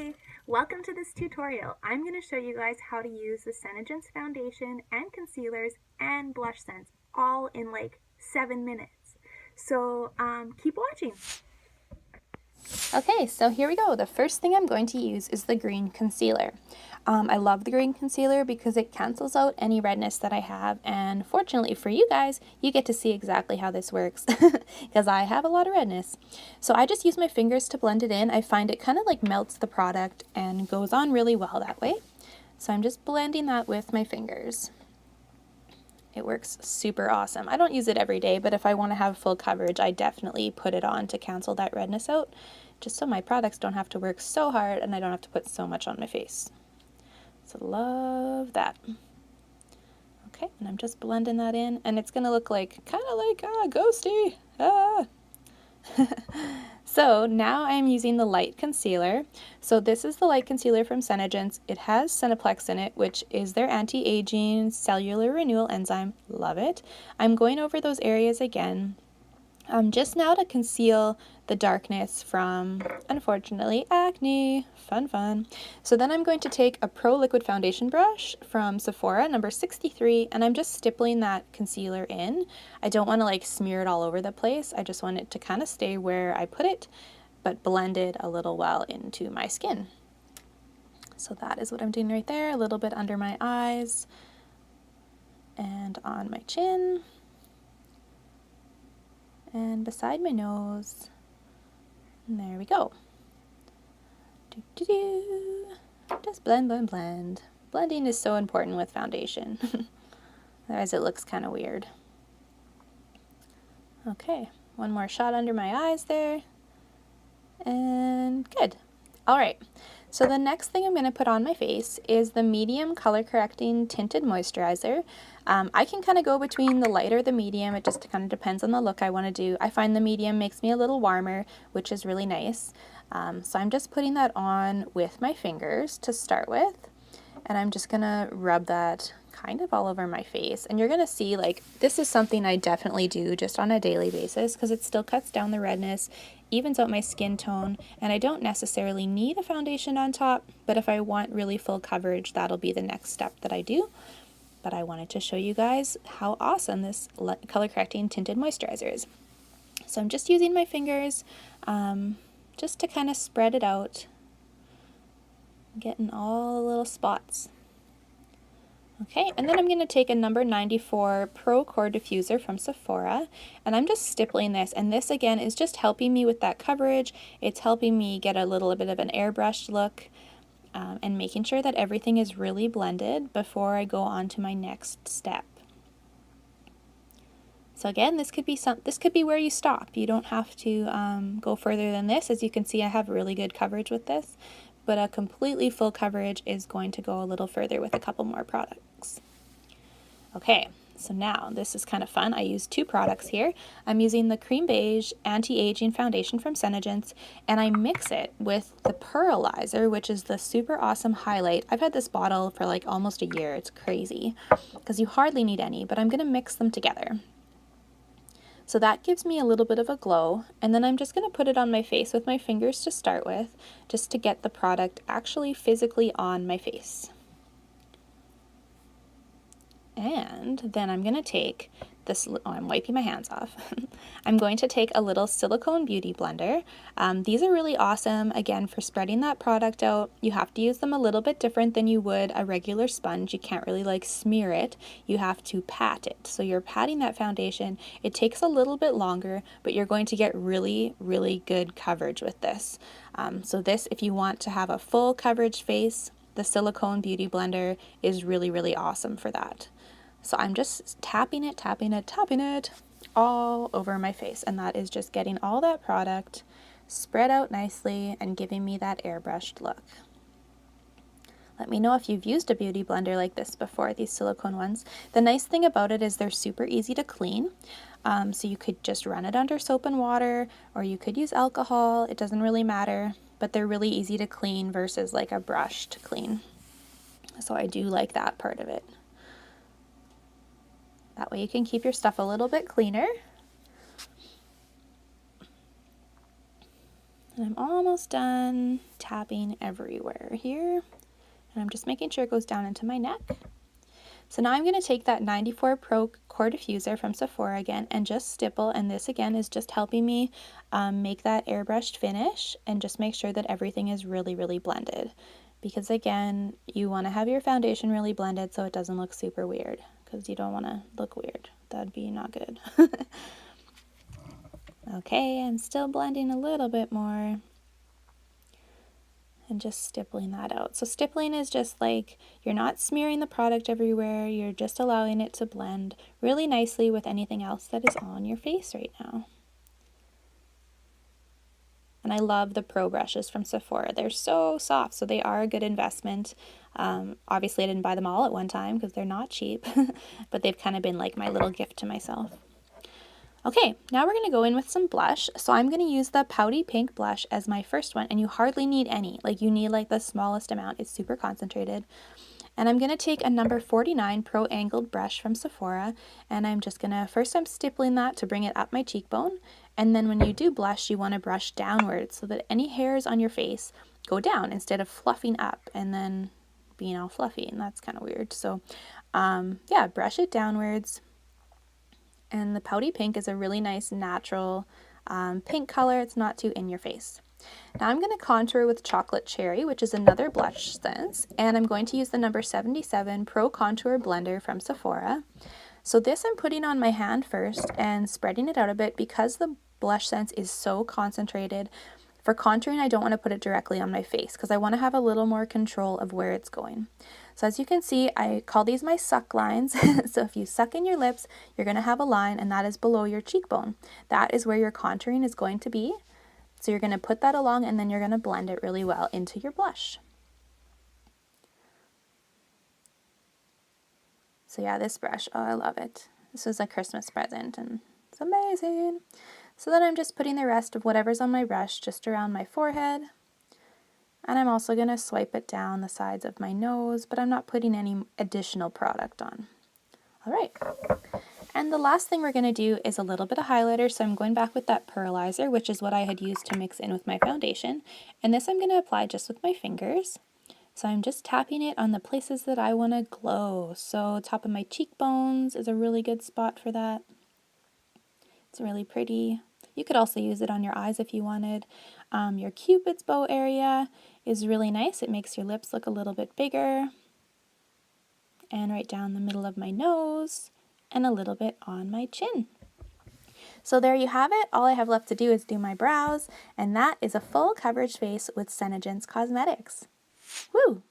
Hi! Welcome to this tutorial. I'm going to show you guys how to use the SeneGence foundation and concealers and BlushSense all in like 7 minutes. So keep watching. Okay, so here we go. The first thing I'm going to use is the green concealer. I love the green concealer because it cancels out any redness that I have, and fortunately for you guys, you get to see exactly how this works because I have a lot of redness. So I just use my fingers to blend it in. I find it kind of like melts the product and goes on really well that way. So I'm just blending that with my fingers. It works super awesome. I don't use it every day, but if I want to have full coverage, I definitely put it on to cancel that redness out, just so my products don't have to work so hard and I don't have to put so much on my face. So love that. Okay, and I'm just blending that in, and it's gonna look like, kind of like, ghosty. So now I'm using the light concealer. So this is the light concealer from SeneGence. It has Cineplex in it, which is their anti-aging cellular renewal enzyme. Love it. I'm going over those areas again, just now to conceal the darkness from, unfortunately, acne. Fun. So then I'm going to take a Pro Liquid Foundation brush from Sephora, number 63, and I'm just stippling that concealer in. I don't want to like smear it all over the place. I just want it to kind of stay where I put it, but blended a little well into my skin. So that is what I'm doing right there, a little bit under my eyes and on my chin and beside my nose. And there we go. Just blend. Blending is so important with foundation. Otherwise it looks kind of weird. Okay, one more shot under my eyes there. And good. Alright, so the next thing I'm going to put on my face is the medium color correcting tinted moisturizer. I can kind of go between the light or the medium. It just kind of depends on the look I want to do. I find the medium makes me a little warmer, which is really nice. So I'm just putting that on with my fingers to start with, and I'm just going to rub that kind of all over my face. And you're going to see, like, this is something I definitely do just on a daily basis because it still cuts down the redness, evens out my skin tone, and I don't necessarily need a foundation on top, but if I want really full coverage, that'll be the next step that I do. But I wanted to show you guys how awesome this color correcting tinted moisturizer is. So I'm just using my fingers just to kind of spread it out, getting all the little spots. Okay, and then I'm going to take a number 94 Pro Core Diffuser from Sephora, and I'm just stippling this, and this again is just helping me with that coverage. It's helping me get a little bit of an airbrushed look, and making sure that everything is really blended before I go on to my next step. So again, this could be where you stop. You don't have to go further than this. As you can see, I have really good coverage with this, but a completely full coverage is going to go a little further with a couple more products. Okay, so now this is kind of fun. I use two products here. I'm using the Creme Beige Anti-Aging Foundation from SeneGence, and I mix it with the Pearlizer, which is the super awesome highlight. I've had this bottle for like almost a year. It's crazy because you hardly need any, but I'm going to mix them together. So that gives me a little bit of a glow, and then I'm just going to put it on my face with my fingers to start with, just to get the product actually physically on my face. And then I'm going to take this, I'm wiping my hands off. I'm going to take a little silicone beauty blender. These are really awesome, again, for spreading that product out. You have to use them a little bit different than you would a regular sponge. You can't really like smear it. You have to pat it. So you're patting that foundation. It takes a little bit longer, but you're going to get really, really good coverage with this. So this, if you want to have a full coverage face, the silicone beauty blender is really, really awesome for that. So I'm just tapping it all over my face, and that is just getting all that product spread out nicely and giving me that airbrushed look. Let me know if you've used a beauty blender like this before, these silicone ones. The nice thing about it is they're super easy to clean. So you could just run it under soap and water, or you could use alcohol. It doesn't really matter, but they're really easy to clean versus like a brush to clean. So I do like that part of it. That way you can keep your stuff a little bit cleaner. And I'm almost done tapping everywhere here. And I'm just making sure it goes down into my neck. So now I'm going to take that 94 Pro Core Diffuser from Sephora again and just stipple, and this again is just helping me make that airbrushed finish and just make sure that everything is really, really blended. Because again, you want to have your foundation really blended so it doesn't look super weird, because you don't want to look weird. That'd be not good. Okay, I'm still blending a little bit more. And just stippling that out. So stippling is just like, you're not smearing the product everywhere, you're just allowing it to blend really nicely with anything else that is on your face right now. And I love the Pro brushes from Sephora. They're so soft, so they are a good investment. Obviously I didn't buy them all at one time because they're not cheap, but they've kind of been like my little gift to myself. Okay, now we're going to go in with some blush. So I'm going to use the Pouty Pink blush as my first one, and you hardly need any. Like, you need like the smallest amount. It's super concentrated. And I'm going to take a number 49 Pro Angled brush from Sephora, and I'm just going to, first I'm stippling that to bring it up my cheekbone, and then when you do blush, you want to brush downwards so that any hairs on your face go down instead of fluffing up and then being all fluffy, and that's kind of weird. So yeah, brush it downwards. And the Pouty Pink is a really nice natural pink color. It's not too in your face. Now I'm going to contour with Chocolate Cherry, which is another BlushSense, and I'm going to use the number 77 Pro Contour Blender from Sephora. So this I'm putting on my hand first and spreading it out a bit because the BlushSense is so concentrated. For contouring, I don't want to put it directly on my face because I want to have a little more control of where it's going. So as you can see, I call these my suck lines. So if you suck in your lips, you're going to have a line, and that is below your cheekbone. That is where your contouring is going to be. So you're going to put that along, and then you're going to blend it really well into your blush. So yeah, this brush, oh, I love it. This was a Christmas present, and it's amazing. So then I'm just putting the rest of whatever's on my brush just around my forehead. And I'm also going to swipe it down the sides of my nose, but I'm not putting any additional product on. All right. And the last thing we're going to do is a little bit of highlighter. So I'm going back with that Pearlizer, which is what I had used to mix in with my foundation. And this I'm going to apply just with my fingers. So I'm just tapping it on the places that I want to glow. So top of my cheekbones is a really good spot for that. It's really pretty. You could also use it on your eyes if you wanted. Your Cupid's bow area is really nice. It makes your lips look a little bit bigger. And right down the middle of my nose and a little bit on my chin. So there you have it. All I have left to do is do my brows, and that is a full coverage face with SeneGence Cosmetics. Woo!